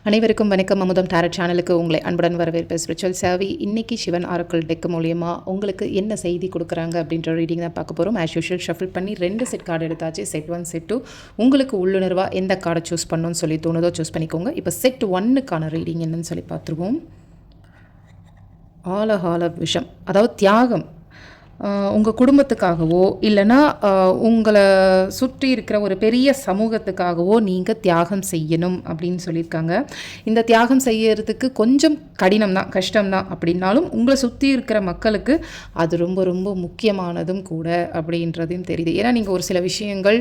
அனைவருக்கும் வணக்கம். அமுதம் டேரட் சேனலுக்கு உங்களை அன்புடன் வரவேற்பு. ஸ்பிரிச்சுவல் சேவி இன்னைக்கு சிவன் ஆரக்கிள் டெக் மூலியமாக உங்களுக்கு என்ன செய்தி கொடுக்குறாங்க அப்படின்ற ரீடிங் தான் பார்க்க போகிறோம். ஆஸ் யூஷுவல் ஷஃபில் பண்ணி 2 செட் கார்டு எடுத்தாச்சு. செட் 1 செட் 2 உங்களுக்கு உள்ளுணர்வாக எந்த கார்டை சூஸ் பண்ணணும்னு சொல்லி தோணுதோ சூஸ் பண்ணிக்கோங்க. இப்போ செட் 1க்கான ரீடிங் என்னன்னு சொல்லி பார்த்துருவோம். ஆலகால விஷம், அதாவது தியாகம். உங்கள் குடும்பத்துக்காகவோ இல்லைனா உங்களை சுற்றி இருக்கிற ஒரு பெரிய சமூகத்துக்காகவோ நீங்கள் தியாகம் செய்யணும் அப்படின்னு சொல்லியிருக்காங்க. இந்த தியாகம் செய்யறதுக்கு கொஞ்சம் கடினம் தான், கஷ்டம்தான். அப்படின்னாலும் உங்களை சுற்றி இருக்கிற மக்களுக்கு அது ரொம்ப ரொம்ப முக்கியமானதும் கூட அப்படின்றதையும் தெரியுது. ஏன்னா நீங்கள் ஒரு சில விஷயங்கள்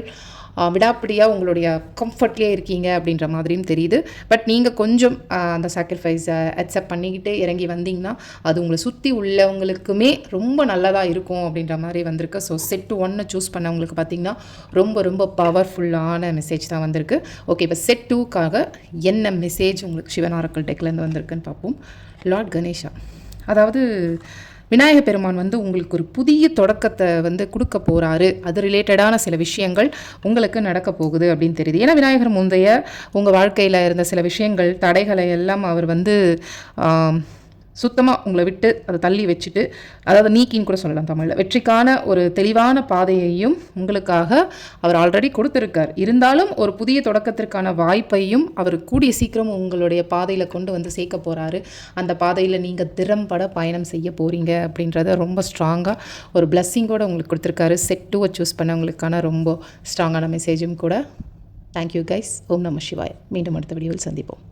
விடாப்பிடியாக உங்களுடைய கம்ஃபர்ட்லேயே இருக்கீங்க அப்படின்ற மாதிரியும் தெரியுது. பட் நீங்கள் கொஞ்சம் அந்த சாக்ரிஃபைஸை அக்செப்ட் பண்ணிக்கிட்டு இறங்கி வந்தீங்கன்னா அது உங்களை சுற்றி உள்ளவங்களுக்குமே ரொம்ப நல்லதாக இருக்கும் அப்படின்ற மாதிரி வந்திருக்கு. ஸோ செட் 1 சூஸ் பண்ணவங்களுக்கு பார்த்திங்கன்னா ரொம்ப ரொம்ப பவர்ஃபுல்லான மெசேஜ் தான் வந்திருக்கு. ஓகே, இப்போ செட் 2க்காக என்ன மெசேஜ் உங்களுக்கு சிவன் ஆரக்கிள் டெக்லேருந்து வந்திருக்குன்னு பார்ப்போம். லார்ட் கணேஷா, அதாவது விநாயக பெருமான் உங்களுக்கு ஒரு புதிய தொடக்கத்தை கொடுக்க போகிறாரு. அது ரிலேட்டடான சில விஷயங்கள் உங்களுக்கு நடக்க போகுது அப்படின்னு தெரியுது. ஏன்னா விநாயகர் முந்தைய உங்கள் வாழ்க்கையில் இருந்த சில விஷயங்கள், தடைகளை எல்லாம் அவர் சுத்தமாக உங்களை விட்டு அதை தள்ளி வச்சுட்டு, அதாவது நீக்கின்னு கூட சொல்லலாம் தமிழில், வெற்றிக்கான ஒரு தெளிவான பாதையையும் உங்களுக்காக அவர் ஆல்ரெடி கொடுத்துருக்கார். இருந்தாலும் ஒரு புதிய தொடக்கத்திற்கான வாய்ப்பையும் அவர் கூடிய சீக்கிரம் உங்களுடைய பாதையில் கொண்டு வந்து சேர்க்க போகிறாரு. அந்த பாதையில் நீங்கள் திறம்பட பயணம் செய்ய போகிறீங்க அப்படின்றத ரொம்ப ஸ்ட்ராங்காக ஒரு பிளஸ்ஸிங்கோடு உங்களுக்கு கொடுத்துருக்காரு. செட் 2 சூஸ் பண்ணவங்களுக்கான ரொம்ப ஸ்ட்ராங்கான மெசேஜும் கூட. Thank you guys. ஓம் நம சிவாய. மீண்டும் அடுத்த வீடியோவில் சந்திப்போம்.